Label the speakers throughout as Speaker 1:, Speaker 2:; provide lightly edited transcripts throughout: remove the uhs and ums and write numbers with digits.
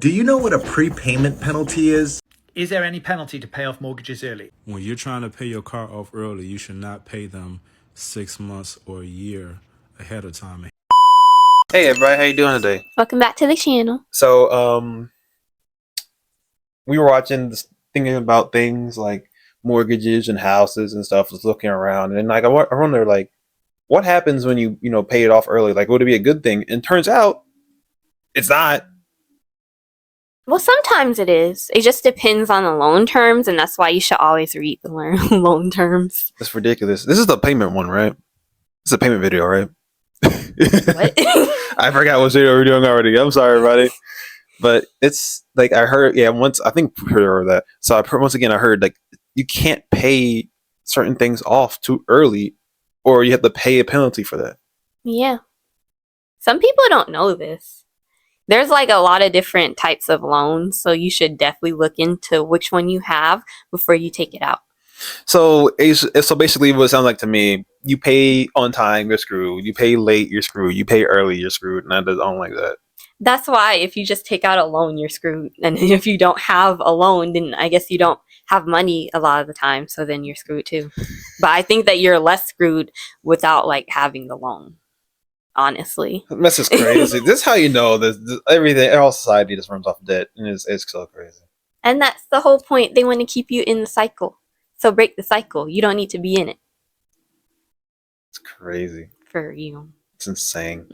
Speaker 1: Do you know what a prepayment penalty is?
Speaker 2: Is there any penalty to pay off mortgages early?
Speaker 3: When you're trying to pay your car off early, you should not pay them 6 months or a year ahead of time.
Speaker 4: Hey everybody, how you doing today?
Speaker 5: Welcome back to the channel.
Speaker 4: So, we were watching this, thinking about things like mortgages and houses and stuff, just looking around, and like I wonder, like, what happens when you pay it off early? Like, would it be a good thing? And turns out, it's not.
Speaker 5: Well, sometimes it is. It just depends on the loan terms, and that's why you should always read the loan terms.
Speaker 4: That's ridiculous. This is the payment one, right? It's a payment video, right?
Speaker 5: What?
Speaker 4: I forgot what video we're doing already. I'm sorry, everybody. But it's like I heard, once I think I heard that. So once again, I heard like you can't pay certain things off too early, or you have to pay a penalty for that.
Speaker 5: Yeah. Some people don't know this. There's like a lot of different types of loans, so you should definitely look into which one you have before you take it out.
Speaker 4: So basically, what it sounds like to me, you pay on time, you're screwed. You pay late, you're screwed. You pay early, you're screwed. And I don't like that.
Speaker 5: That's why if you just take out a loan, you're screwed. And if you don't have a loan, then I guess you don't have money a lot of the time, so then you're screwed too. But I think that you're less screwed without like having the loan. Honestly,
Speaker 4: this is crazy. This is how you know this everything. All society just runs off debt, and it's so crazy.
Speaker 5: And that's the whole point. They want to keep you in the cycle. So break the cycle. You don't need to be in it.
Speaker 4: It's crazy.
Speaker 5: For you.
Speaker 4: It's insane.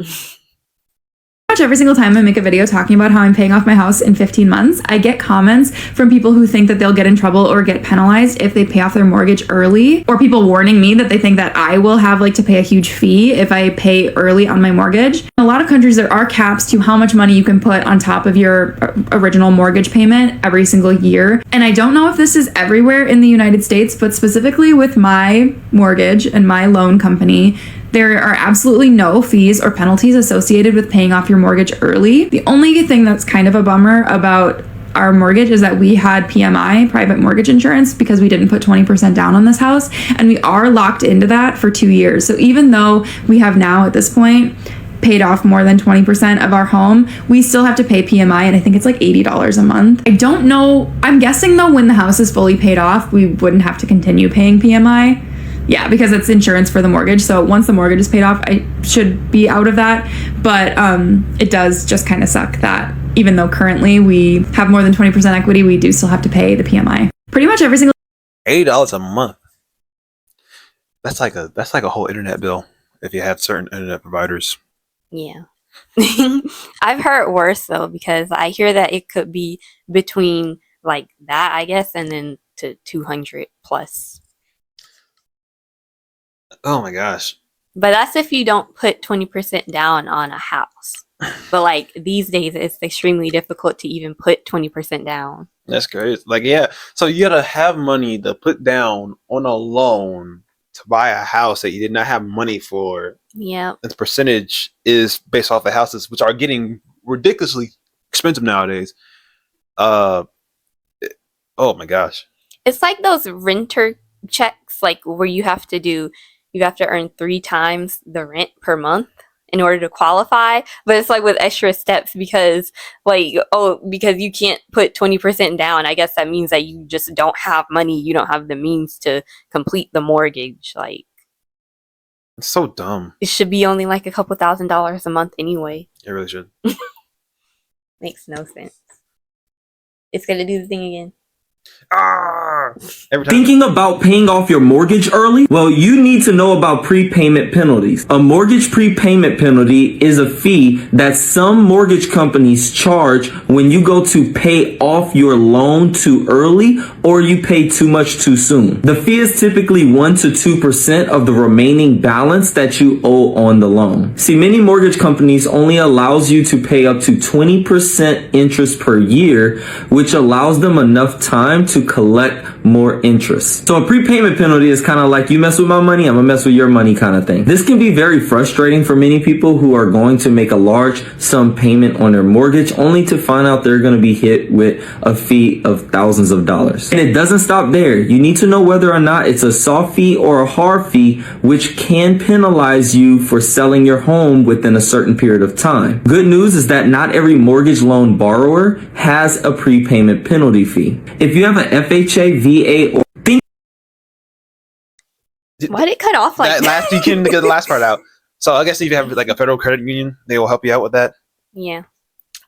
Speaker 6: Every single time I make a video talking about how I'm paying off my house in 15 months, I get comments from people who think that they'll get in trouble or get penalized if they pay off their mortgage early, or people warning me that they think that I will have like to pay a huge fee if I pay early on my mortgage. In a lot of countries, there are caps to how much money you can put on top of your original mortgage payment every single year. And I don't know if this is everywhere in the United States, but specifically with my mortgage and my loan company, there are absolutely no fees or penalties associated with paying off your mortgage early. The only thing that's kind of a bummer about our mortgage is that we had PMI, private mortgage insurance, because we didn't put 20% down on this house, and we are locked into that for 2 years. So even though we have now at this point paid off more than 20% of our home, we still have to pay PMI, and I think it's like $80 a month. I don't know. I'm guessing though when the house is fully paid off, we wouldn't have to continue paying PMI. Yeah, because it's insurance for the mortgage. So once the mortgage is paid off, I should be out of that. But it does just kind of suck that even though currently we have more than 20% equity, we do still have to pay the PMI. Pretty much every single
Speaker 4: $80 a month. That's like a whole internet bill if you have certain internet providers.
Speaker 5: Yeah. I've heard worse though, because I hear that it could be between like that, I guess, and then to 200 plus.
Speaker 4: Oh my gosh.
Speaker 5: But that's if you don't put 20% down on a house. But like these days, it's extremely difficult to even put 20% down.
Speaker 4: That's crazy. Like, yeah. So you gotta have money to put down on a loan to buy a house that you did not have money for.
Speaker 5: Yeah.
Speaker 4: Its percentage is based off of houses, which are getting ridiculously expensive nowadays. Oh my gosh.
Speaker 5: It's like those renter checks, like where you have to earn 3 times the rent per month in order to qualify. But it's like with extra steps because because you can't put 20% down. I guess that means that you just don't have money. You don't have the means to complete the mortgage. Like,
Speaker 4: it's so dumb.
Speaker 5: it should be only like a couple $1,000s a month anyway.
Speaker 4: It really should.
Speaker 5: Makes no sense. It's gonna do the thing again.
Speaker 4: Every time.
Speaker 7: Thinking about paying off your mortgage early? Well, you need to know about prepayment penalties. A mortgage prepayment penalty is a fee that some mortgage companies charge when you go to pay off your loan too early or you pay too much too soon. The fee is typically 1 to 2% of the remaining balance that you owe on the loan. See, many mortgage companies only allows you to pay up to 20% interest per year, which allows them enough time to collect more interest. So a prepayment penalty is kind of like, you mess with my money, I'm gonna mess with your money kind of thing. This can be very frustrating for many people who are going to make a large sum payment on their mortgage only to find out they're going to be hit with a fee of thousands of dollars. And it doesn't stop there. You need to know whether or not it's a soft fee or a hard fee, which can penalize you for selling your home within a certain period of time. Good news is that not every mortgage loan borrower has a prepayment penalty fee. If you have an FHA, VA, or
Speaker 5: Why did it cut off like that?
Speaker 4: You can get the last part out. So I guess if you have like a federal credit union, they will help you out with that.
Speaker 5: Yeah.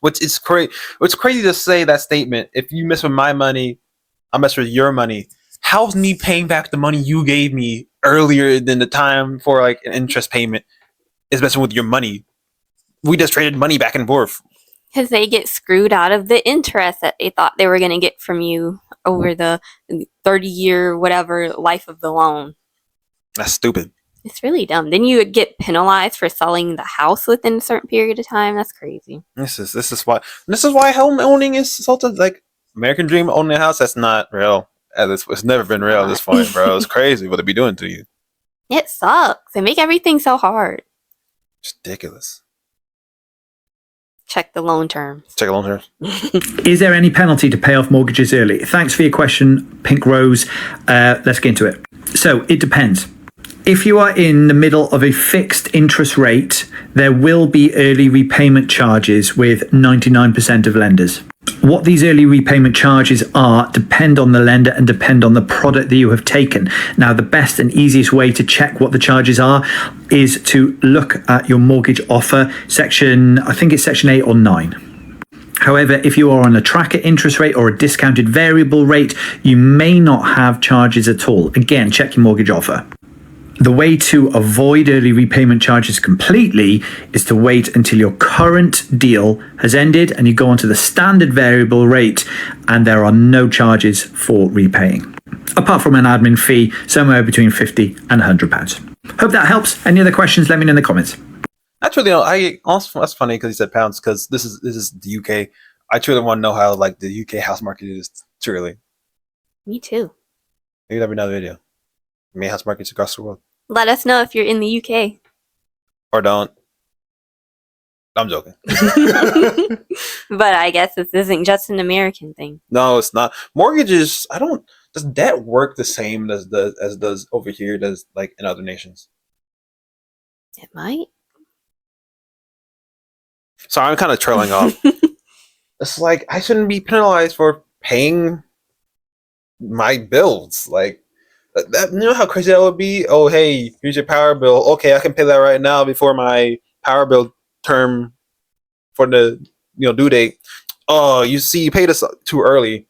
Speaker 4: Which is crazy. It's crazy to say that statement. If you mess with my money, I mess with your money. How's me paying back the money you gave me earlier than the time for like an interest payment is messing with your money? We just traded money back and forth.
Speaker 5: Because they get screwed out of the interest that they thought they were going to get from you over the 30-year whatever life of the loan.
Speaker 4: That's stupid.
Speaker 5: It's really dumb. Then you would get penalized for selling the house within a certain period of time. That's crazy.
Speaker 4: This is why home owning is sort of like American dream owning a house. That's not real. It's never been real at this point, bro. It's crazy what they be doing to you.
Speaker 5: It sucks. They make everything so hard.
Speaker 4: It's ridiculous.
Speaker 5: Check the loan terms.
Speaker 4: Check the loan terms.
Speaker 2: Is there any penalty to pay off mortgages early? Thanks for your question, Pink Rose. Let's get into it. So it depends. If you are in the middle of a fixed interest rate, there will be early repayment charges with 99% of lenders. What these early repayment charges are depend on the lender and depend on the product that you have taken. Now, the best and easiest way to check what the charges are is to look at your mortgage offer section, I think it's section 8 or 9. However, if you are on a tracker interest rate or a discounted variable rate, you may not have charges at all. Again, check your mortgage offer. The way to avoid early repayment charges completely is to wait until your current deal has ended and you go onto the standard variable rate and there are no charges for repaying, apart from an admin fee somewhere between £50 and £100. Hope that helps. Any other questions, let me know in the comments.
Speaker 4: That's really, that's funny because he said pounds because this is the UK. I truly want to know how like the UK house market is truly.
Speaker 5: Me too.
Speaker 4: Maybe that'll be another video. Main house markets across the world.
Speaker 5: Let us know if you're in the UK.
Speaker 4: Or don't. I'm joking.
Speaker 5: But I guess this isn't just an American thing.
Speaker 4: No, it's not. Mortgages, does debt work the same as does over here, does like in other nations?
Speaker 5: It might.
Speaker 4: Sorry, I'm kind of trailing off. It's like I shouldn't be penalized for paying my bills. Like, you know how crazy that would be? Oh, hey, here's your power bill. Okay, I can pay that right now before my power bill term for the due date. Oh, you see, you paid us too early.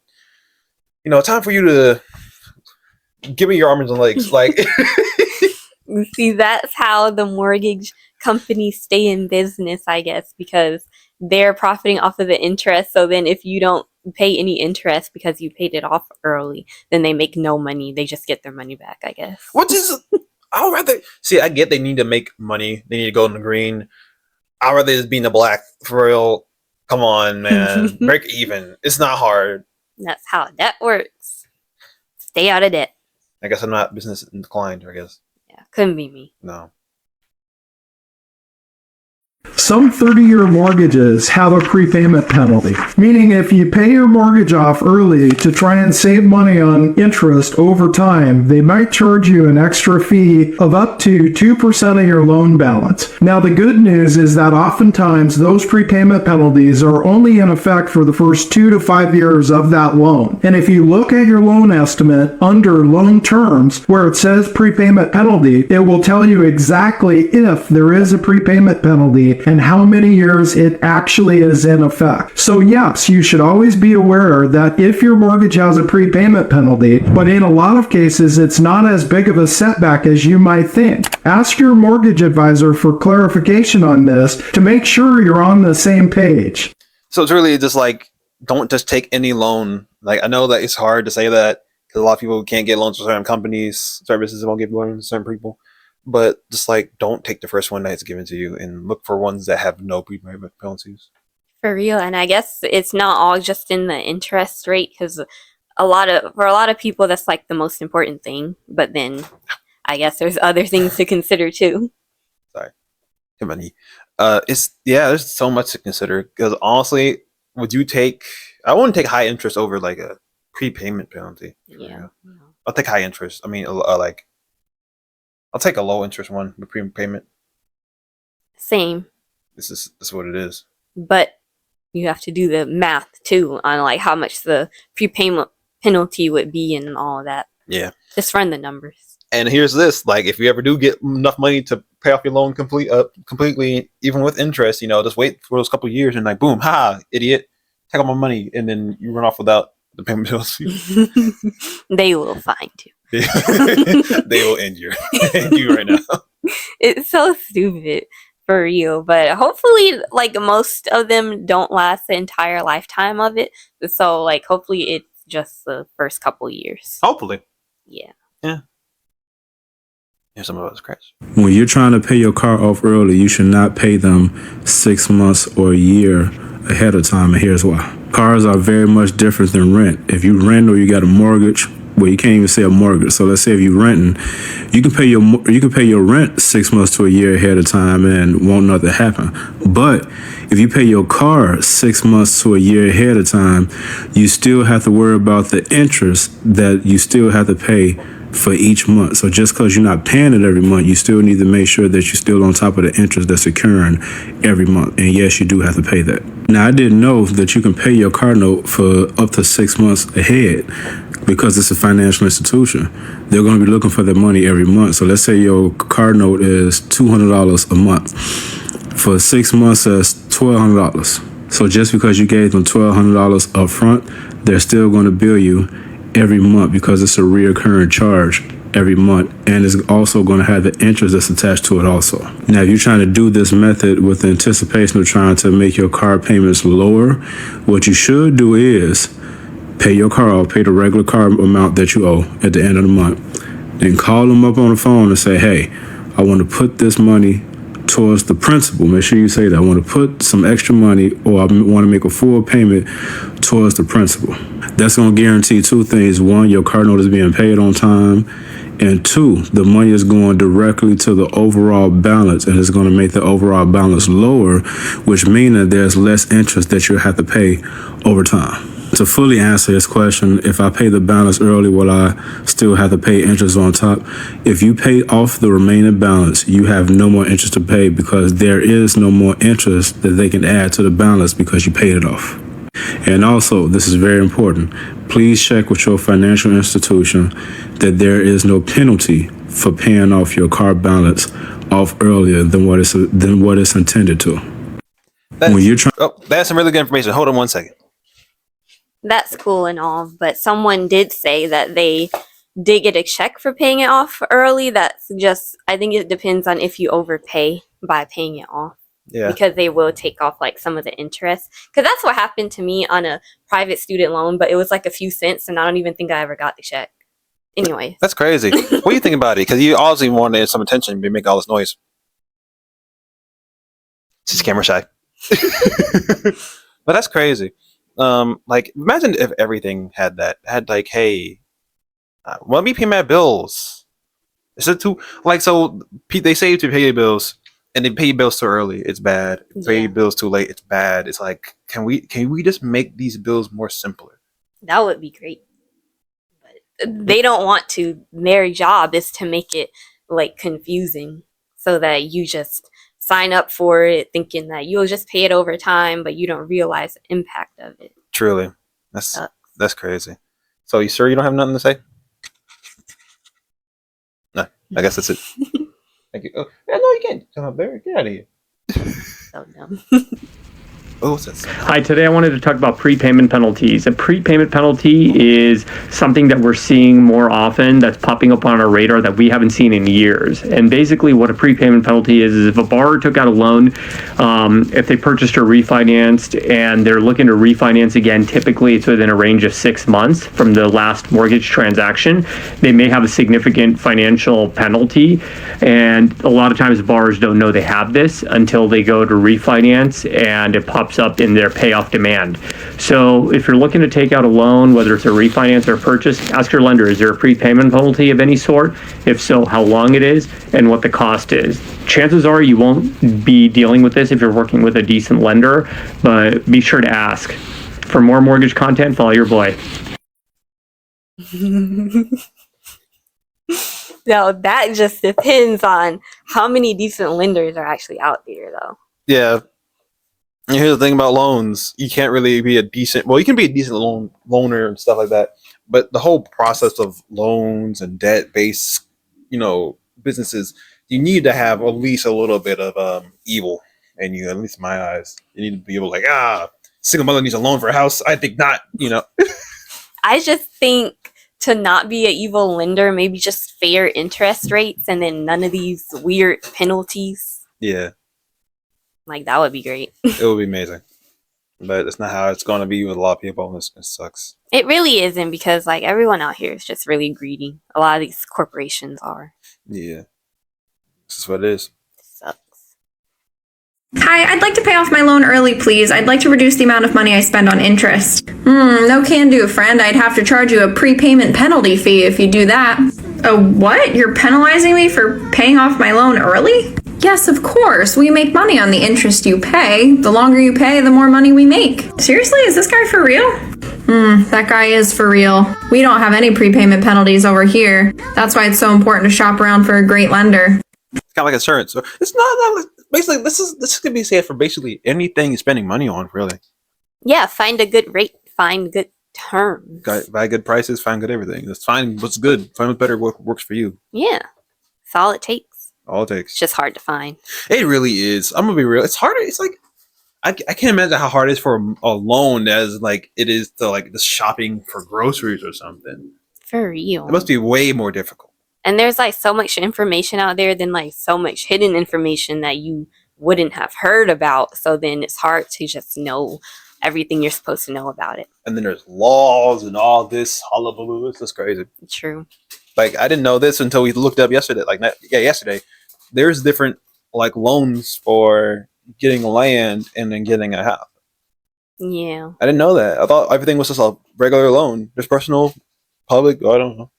Speaker 4: Time for you to give me your arms and legs. Like,
Speaker 5: See, that's how the mortgage companies stay in business, I guess, because they're profiting off of the interest. So then if you don't pay any interest because you paid it off early, then they make no money. They just get their money back, I guess.
Speaker 4: I'd rather see. I get they need to make money. They need to go in the green. I'd rather just be in the black for real. Come on, man, break even. It's not hard.
Speaker 5: That's how debt works. Stay out of debt.
Speaker 4: I guess I'm not business inclined. I guess.
Speaker 5: Yeah, couldn't be me.
Speaker 4: No.
Speaker 8: Some 30-year mortgages have a prepayment penalty, meaning if you pay your mortgage off early to try and save money on interest over time, they might charge you an extra fee of up to 2% of your loan balance. Now, the good news is that oftentimes those prepayment penalties are only in effect for the first 2 to 5 years of that loan. And if you look at your loan estimate under loan terms where it says prepayment penalty, it will tell you exactly if there is a prepayment penalty and how many years it actually is in effect. So yes, you should always be aware that if your mortgage has a prepayment penalty, but in a lot of cases it's not as big of a setback as you might think. Ask your mortgage advisor for clarification on this to make sure you're on the same page.
Speaker 4: So it's really just like, don't just take any loan. Like, I know that it's hard to say that because a lot of people can't get loans from certain companies, services won't give loans to certain people. But just like, don't take the first one that's given to you and look for ones that have no prepayment penalties.
Speaker 5: For real. And I guess it's not all just in the interest rate because for a lot of people that's like the most important thing. But then I guess there's other things to consider too.
Speaker 4: Sorry, too many. There's so much to consider because honestly, I wouldn't take high interest over like a prepayment penalty.
Speaker 5: Yeah.
Speaker 4: I'll take high interest. I mean, like I'll take a low interest one, the prepayment.
Speaker 5: Same.
Speaker 4: This is what it is.
Speaker 5: But you have to do the math too on like how much the prepayment penalty would be and all of that.
Speaker 4: Yeah.
Speaker 5: Just run the numbers.
Speaker 4: And here's this: like, if you ever do get enough money to pay off your loan completely, even with interest, just wait for those couple of years and like, boom, idiot, take all my money, and then you run off without the payment penalty.
Speaker 5: They will find you.
Speaker 4: They will end you right now.
Speaker 5: It's so stupid. For real, but hopefully like most of them don't last the entire lifetime of it, so like hopefully it's just the first couple years.
Speaker 4: Hopefully.
Speaker 5: Yeah.
Speaker 4: Here's some of us scratch.
Speaker 3: When you're trying to pay your car off early, you should not pay them 6 months or a year ahead of time, and here's why. Cars are very much different than rent. If you rent or you got a mortgage, well, you can't even say a mortgage. So let's say if you're renting, you can pay your rent 6 months to a year ahead of time and won't nothing happen. But if you pay your car 6 months to a year ahead of time, you still have to worry about the interest that you still have to pay for each month. So just because you're not paying it every month, you still need to make sure that you're still on top of the interest that's occurring every month. And yes, you do have to pay that. Now, I didn't know that you can pay your car note for up to 6 months ahead because it's a financial institution. They're going to be looking for their money every month. So let's say your car note is $200 a month. For 6 months, that's $1,200. So just because you gave them $1,200 up front, they're still going to bill you every month because it's a reoccurring charge every month, and it's also going to have the interest that's attached to it also. Now, if you're trying to do this method with the anticipation of trying to make your car payments lower, what you should do is pay your car off, pay the regular car amount that you owe at the end of the month, then call them up on the phone and say, hey, I want to put this money towards the principal. Make sure you say that. I want to put some extra money, or I want to make a full payment towards the principal. That's going to guarantee two things. One, your car note is being paid on time. And two, the money is going directly to the overall balance, and it's going to make the overall balance lower, which means that there's less interest that you'll have to pay over time. To fully answer this question, if I pay the balance early, will I still have to pay interest on top? If you pay off the remaining balance, you have no more interest to pay because there is no more interest that they can add to the balance because you paid it off. And also, this is very important, please check with your financial institution that there is no penalty for paying off your car balance off earlier than what it's intended to.
Speaker 4: That's some really good information. Hold on 1 second.
Speaker 5: That's cool and all, but someone did say that they did get a check for paying it off early. That's just, I think it depends on if you overpay by paying it off. Yeah. Because they will take off like some of the interest. Because that's what happened to me on a private student loan, but it was like a few cents, and I don't even think I ever got the check. Anyway.
Speaker 4: That's crazy. What do you think about it? Because you obviously wanted some attention to make all this noise. She's camera shy. But that's crazy. Like, imagine if everything had that. Had like, hey, let me pay my bills. Is it too so they say to pay your bills, and they pay your bills too early, it's bad. Pay your bills too late, it's bad. It's like, can we just make these bills more simpler?
Speaker 5: That would be great. But they don't want to. Their job is to make it like confusing so that you just sign up for it thinking that you'll just pay it over time, but you don't realize the impact of it.
Speaker 4: Truly. That's crazy. So you sure you don't have nothing to say? No, I guess that's it. Thank you. Oh, yeah, no, you can't come up there. Get out of here.
Speaker 5: So dumb.
Speaker 4: Oh, what's that?
Speaker 9: Hi, today I wanted to talk about prepayment penalties. A prepayment penalty is something that we're seeing more often that's popping up on our radar that we haven't seen in years. And basically what a prepayment penalty is if a borrower took out a loan, if they purchased or refinanced and they're looking to refinance again, typically it's within a range of 6 months from the last mortgage transaction, they may have a significant financial penalty. And a lot of times borrowers don't know they have this until they go to refinance and it pops pops up in their payoff demand. So if you're looking to take out a loan, whether it's a refinance or a purchase, ask your lender, is there a prepayment penalty of any sort? If so, how long it is and what the cost is. Chances are you won't be dealing with this if you're working with a decent lender, but be sure to ask. For more mortgage content, follow your boy.
Speaker 5: No, that just depends on how many decent lenders are actually out there, though.
Speaker 4: Yeah. And here's the thing about loans. You can't really be a decent, well, you can be a decent loaner and stuff like that. But the whole process of loans and debt-based, businesses, you need to have at least a little bit of evil in you, at least in my eyes. You need to be able to single mother needs a loan for a house. I think not,
Speaker 5: I just think to not be an evil lender, maybe just fair interest rates and then none of these weird penalties.
Speaker 4: Yeah.
Speaker 5: Like, that would be great.
Speaker 4: It would be amazing. But it's not how it's going to be with a lot of people. It sucks.
Speaker 5: It really isn't, because like everyone out here is just really greedy. A lot of these corporations are.
Speaker 4: Yeah. This is what it is.
Speaker 5: Sucks.
Speaker 6: Hi, I'd like to pay off my loan early, please. I'd like to reduce the amount of money I spend on interest. No can do, friend. I'd have to charge you a prepayment penalty fee if you do that. A what? You're penalizing me for paying off my loan early? Yes, of course. We make money on the interest you pay. The longer you pay, the more money we make. Seriously, is this guy for real? That guy is for real. We don't have any prepayment penalties over here. That's why it's so important to shop around for a great lender.
Speaker 4: It's kind of like insurance. So it's not basically this could be said for basically anything you're spending money on, really.
Speaker 5: Yeah, find a good rate, find good terms.
Speaker 4: Buy good prices, find good everything. Just find what's good, find what better works for you.
Speaker 5: Yeah, that's all it takes.
Speaker 4: All it takes.
Speaker 5: It's just hard to find.
Speaker 4: It really is. I'm gonna be real. It's harder. It's like I can't imagine how hard it is for a loan as like it is to like the shopping for groceries or something.
Speaker 5: For real.
Speaker 4: It must be way more difficult.
Speaker 5: And there's like so much information out there than like so much hidden information that you wouldn't have heard about. So then it's hard to just know everything you're supposed to know about it.
Speaker 4: And then there's laws and all this hullabaloo. It's just crazy.
Speaker 5: True.
Speaker 4: Like I didn't know this until we looked up yesterday. Yesterday, there's different like loans for getting land and then getting a house.
Speaker 5: Yeah.
Speaker 4: I didn't know that. I thought everything was just a regular loan, just personal, public. I don't know.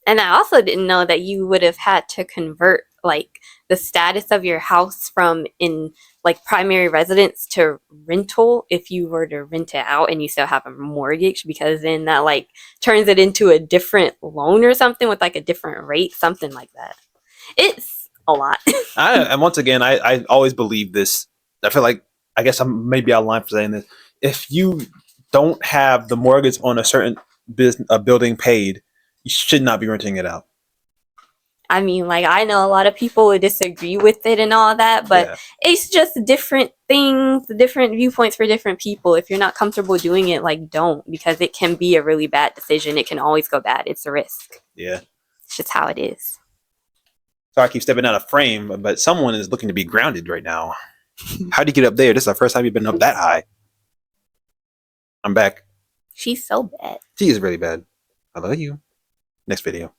Speaker 5: And I also didn't know that you would have had to convert like the status of your house from in like primary residence to rental if you were to rent it out and you still have a mortgage, because then that like turns it into a different loan or something with like a different rate, something like that. It's a lot.
Speaker 4: And once again, I always believe this. I feel like, I guess I'm maybe out of line for saying this. If you don't have the mortgage on a certain building paid, you should not be renting it out.
Speaker 5: I mean, like, I know a lot of people would disagree with it and all that, but it's just different things, different viewpoints for different people. If you're not comfortable doing it, like, don't, because it can be a really bad decision. It can always go bad. It's a risk.
Speaker 4: Yeah.
Speaker 5: It's just how it is.
Speaker 4: Sorry, I keep stepping out of frame, but someone is looking to be grounded right now. How'd you get up there? This is the first time you've been up that high. I'm back.
Speaker 5: She's so bad.
Speaker 4: She is really bad. I love you. Next video.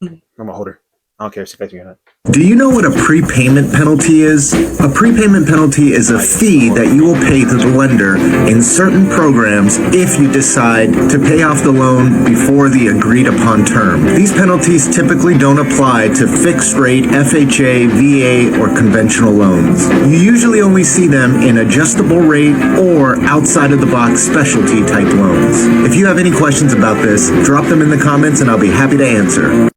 Speaker 4: I'm gonna hold her. I don't care if she affects me or not.
Speaker 1: Do you know what a prepayment penalty is? A prepayment penalty is a fee that you will pay to the lender in certain programs if you decide to pay off the loan before the agreed upon term. These penalties typically don't apply to fixed rate FHA, VA, or conventional loans. You usually only see them in adjustable rate or outside of the box specialty type loans. If you have any questions about this, drop them in the comments and I'll be happy to answer.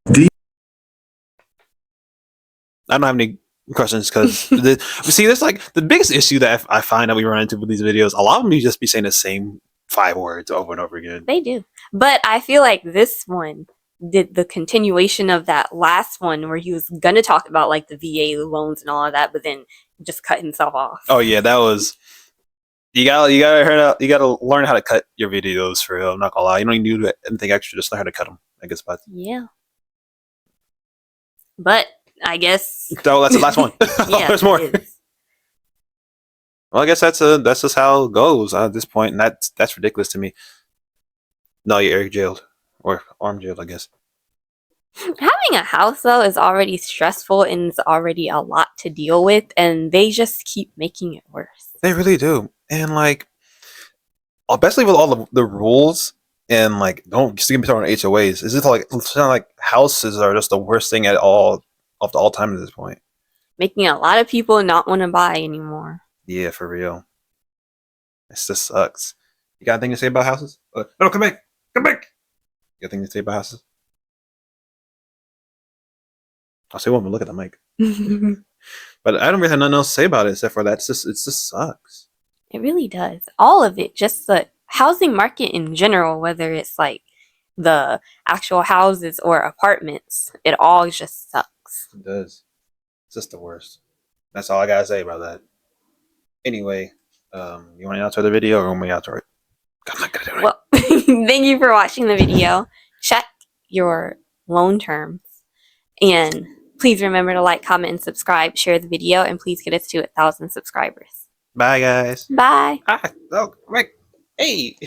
Speaker 4: I don't have any questions because see, there's like the biggest issue that I find that we run into with these videos. A lot of them you just be saying the same 5 words over and over again.
Speaker 5: They do. But I feel like this one did the continuation of that last one where he was going to talk about like the VA loans and all of that, but then just cut himself off.
Speaker 4: Oh yeah, that was. You gotta learn how to cut your videos for real. I'm not gonna lie. You don't even do anything extra. Just learn how to cut them. I guess. But
Speaker 5: yeah. But I guess.
Speaker 4: So that's the last one.
Speaker 5: Yeah,
Speaker 4: there's more. Well, I guess that's just how it goes at this point, and that's ridiculous to me. No, you're jailed or arm jailed, I guess.
Speaker 5: Having a house though is already stressful and it's already a lot to deal with, and they just keep making it worse.
Speaker 4: They really do. And like, especially with all the rules and like, don't just get me started on HOAs. It's just like, it's not like houses are just the worst thing at all of all time at this point.
Speaker 5: Making a lot of people not want to buy anymore.
Speaker 4: Yeah, for real. It just sucks. You got anything to say about houses? No, come back. Come back. You got anything to say about houses? I'll say one, but look at the mic. But I don't really have nothing else to say about it except for that. It just sucks.
Speaker 5: It really does. All of it. Just the housing market in general, whether it's like the actual houses or apartments, it all just sucks.
Speaker 4: It does. It's just the worst. That's all I gotta say about that. Anyway, you want to outro the video or want me to outro it? I'm not gonna do it.
Speaker 5: Well, thank you for watching the video. Check your loan terms. And please remember to like, comment, and subscribe. Share the video. And please get us to 1,000 subscribers.
Speaker 4: Bye, guys.
Speaker 5: Bye.
Speaker 4: Oh, right. Hey.